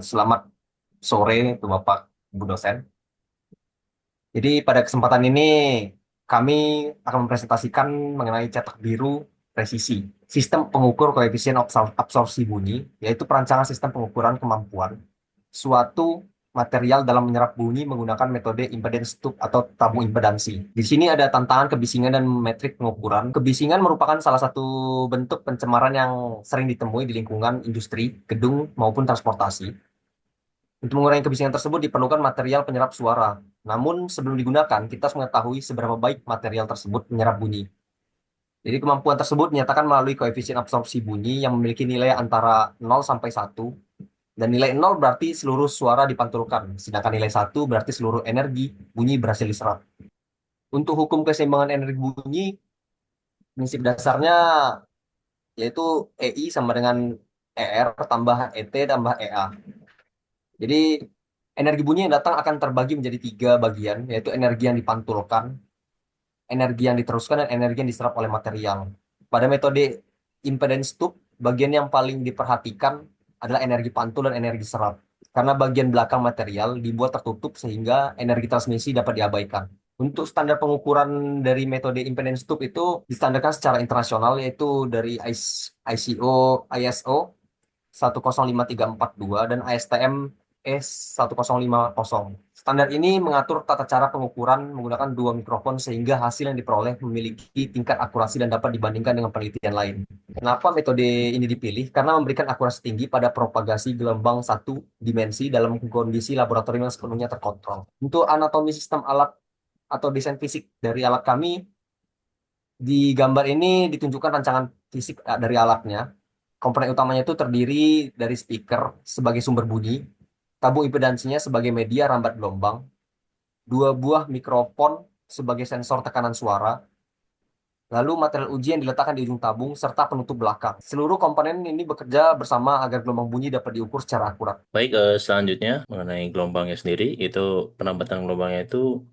Selamat sore untuk Bapak Ibu dosen. Jadi pada kesempatan ini kami akan mempresentasikan mengenai cetak biru presisi, sistem pengukur koefisien absorpsi bunyi, yaitu perancangan sistem pengukuran kemampuan suatu material dalam menyerap bunyi menggunakan metode impedance tube atau tabung impedansi. Di sini ada tantangan kebisingan dan metrik pengukuran. Kebisingan merupakan salah satu bentuk pencemaran yang sering ditemui di lingkungan industri, gedung, maupun transportasi. Untuk mengurangi kebisingan tersebut diperlukan material penyerap suara. Namun sebelum digunakan, kita harus mengetahui seberapa baik material tersebut menyerap bunyi. Jadi kemampuan tersebut dinyatakan melalui koefisien absorpsi bunyi yang memiliki nilai antara 0 sampai 1. Dan nilai 0 berarti seluruh suara dipantulkan, sedangkan nilai 1 berarti seluruh energi bunyi berhasil diserap. Untuk hukum keseimbangan energi bunyi, prinsip dasarnya yaitu EI sama dengan ER tambah ET tambah EA. Jadi energi bunyi yang datang akan terbagi menjadi tiga bagian, yaitu energi yang dipantulkan, energi yang diteruskan, dan energi yang diserap oleh material. Pada metode impedance tube, bagian yang paling diperhatikan adalah energi pantul dan energi serap. Karena bagian belakang material dibuat tertutup sehingga energi transmisi dapat diabaikan. Untuk standar pengukuran dari metode impedance tube itu distandarkan secara internasional yaitu dari ICO, ISO 105342 dan ASTM E1050. Standar ini mengatur tata cara pengukuran menggunakan dua mikrofon sehingga hasil yang diperoleh memiliki tingkat akurasi dan dapat dibandingkan dengan penelitian lain. Kenapa metode ini dipilih? Karena memberikan akurasi tinggi pada propagasi gelombang satu dimensi dalam kondisi laboratorium yang sepenuhnya terkontrol. Untuk anatomi sistem alat atau desain fisik dari alat kami, di gambar ini ditunjukkan rancangan fisik dari alatnya. Komponen utamanya itu terdiri dari speaker sebagai sumber bunyi, tabung impedansinya sebagai media rambat gelombang, dua buah mikrofon sebagai sensor tekanan suara, lalu material uji yang diletakkan di ujung tabung, serta penutup belakang. Seluruh komponen ini bekerja bersama agar gelombang bunyi dapat diukur secara akurat. Baik, selanjutnya mengenai gelombangnya sendiri, itu penambatan gelombangnya itu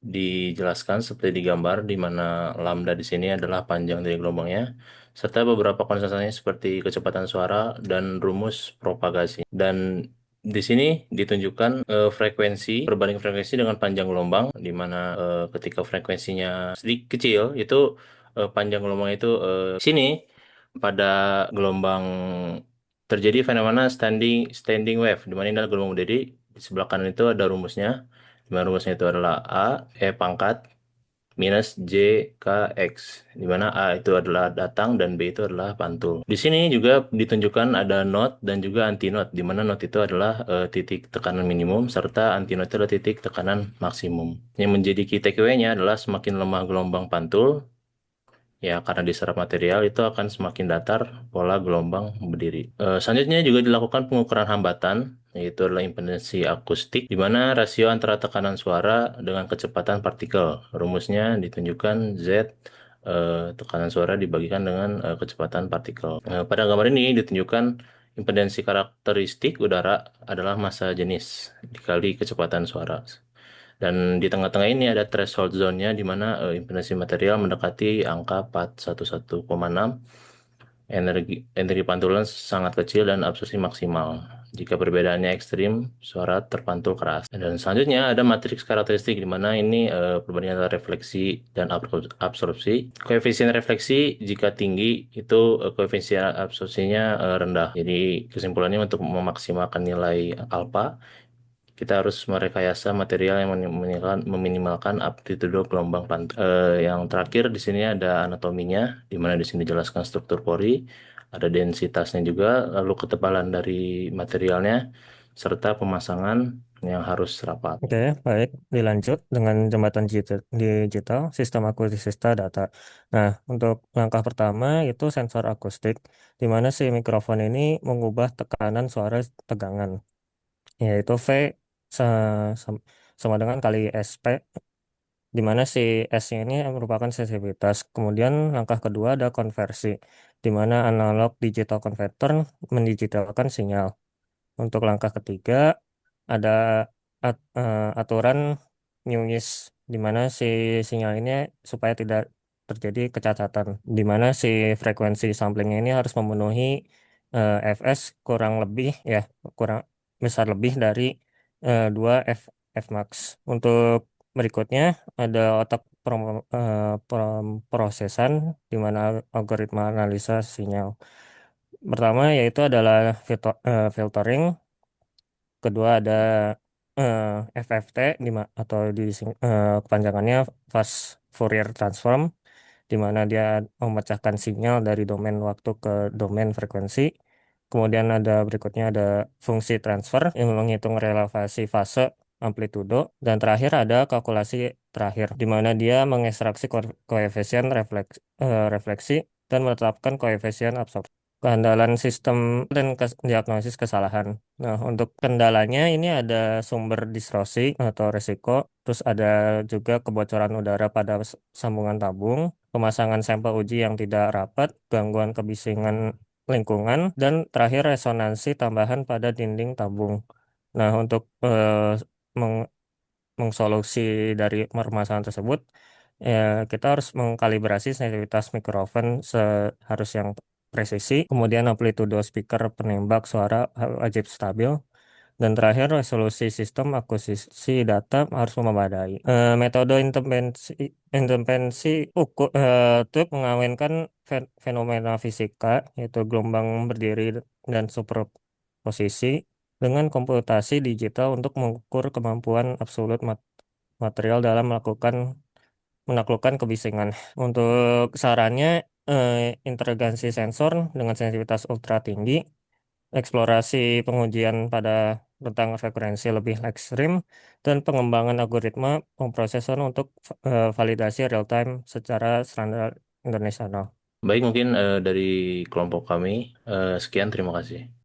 dijelaskan seperti di gambar, di mana lambda di sini adalah panjang dari gelombangnya, serta beberapa konsentrasinya seperti kecepatan suara dan rumus propagasi. Dan di sini ditunjukkan frekuensi, perbandingan frekuensi dengan panjang gelombang, di mana ketika frekuensinya sedikit kecil, itu panjang gelombang itu sini pada gelombang terjadi fenomena standing standing wave, di mana ini adalah gelombang berdiri. Di sebelah kanan itu ada rumusnya, di mana rumusnya itu adalah E pangkat minus J K X, di mana A itu adalah datang dan B itu adalah pantul. Di sini juga ditunjukkan ada not dan juga anti not, di mana not itu adalah titik tekanan minimum serta anti not itu adalah titik tekanan maksimum. Yang menjadi key takeaway-nya adalah semakin lemah gelombang pantul, ya, karena diserap material itu akan semakin datar pola gelombang berdiri. Selanjutnya juga dilakukan pengukuran hambatan, yaitu adalah impedansi akustik, di mana rasio antara tekanan suara dengan kecepatan partikel. Rumusnya ditunjukkan Z, tekanan suara dibagikan dengan kecepatan partikel. Pada gambar ini ditunjukkan impedansi karakteristik udara adalah massa jenis dikali kecepatan suara. Dan di tengah-tengah ini ada threshold zone-nya di mana impedansi material mendekati angka 411,6. Energi pantulan sangat kecil dan absorpsi maksimal. Jika perbedaannya ekstrim, suara terpantul keras. Dan selanjutnya ada matriks karakteristik di mana ini perbandingan antara refleksi dan absorpsi. Koefisien refleksi jika tinggi itu koefisien absorpsinya rendah. Jadi kesimpulannya untuk memaksimalkan nilai alfa, kita harus merekayasa material yang meminimalkan amplitudo gelombang pantul. Yang terakhir di sini ada anatominya, di mana di sini dijelaskan struktur pori, ada densitasnya juga, lalu ketebalan dari materialnya, serta pemasangan yang harus rapat. Oke, baik. Dilanjut dengan jembatan digital, sistem akuisisi data. Nah, untuk langkah pertama itu sensor akustik, di mana si mikrofon ini mengubah tekanan suara tegangan, yaitu V sa- sam- sama dengan kali SP, di mana si S-nya ini merupakan sensitivitas. Kemudian langkah kedua ada konversi, di mana analog digital converter mendigitalkan sinyal. Untuk langkah ketiga ada aturan Newish, di mana si sinyal ini supaya tidak terjadi kecacatan, di mana si frekuensi samplingnya ini harus memenuhi Fs kurang lebih ya kurang besar lebih dari 2 Fmax. Untuk berikutnya ada otak prosesan di mana algoritma analisa sinyal. Pertama yaitu adalah filtering, kedua ada FFT atau kepanjangannya Fast Fourier Transform, di mana dia memecahkan sinyal dari domain waktu ke domain frekuensi. Kemudian ada berikutnya ada fungsi transfer yang menghitung relevasi fase amplitudo, dan terakhir ada kalkulasi terakhir di mana dia mengekstraksi koefisien refleksi dan menetapkan koefisien absorpsi. Keandalan sistem dan diagnosis kesalahan. Nah, untuk kendalanya ini ada sumber distorsi atau resiko, terus ada juga kebocoran udara pada sambungan tabung, pemasangan sampel uji yang tidak rapat, gangguan kebisingan lingkungan, dan terakhir resonansi tambahan pada dinding tabung. Nah, untuk meng- mengsolusi dari permasalahan tersebut, ya, kita harus mengkalibrasi sensitivitas mikrofon seharus yang presisi, kemudian amplitudo speaker penembak suara wajib stabil, dan terakhir, resolusi sistem akuisisi data harus memadai. Metode intervensi untuk mengawinkan fenomena fisika, yaitu gelombang berdiri dan superposisi, dengan komputasi digital untuk mengukur kemampuan absolut material dalam menaklukkan kebisingan. Untuk sarannya, integrasi sensor dengan sensitivitas ultra tinggi, eksplorasi pengujian pada rentang frekuensi lebih ekstrim, dan pengembangan algoritma pemrosesan untuk validasi real time secara standar internasional. Baik, mungkin dari kelompok kami, sekian, terima kasih.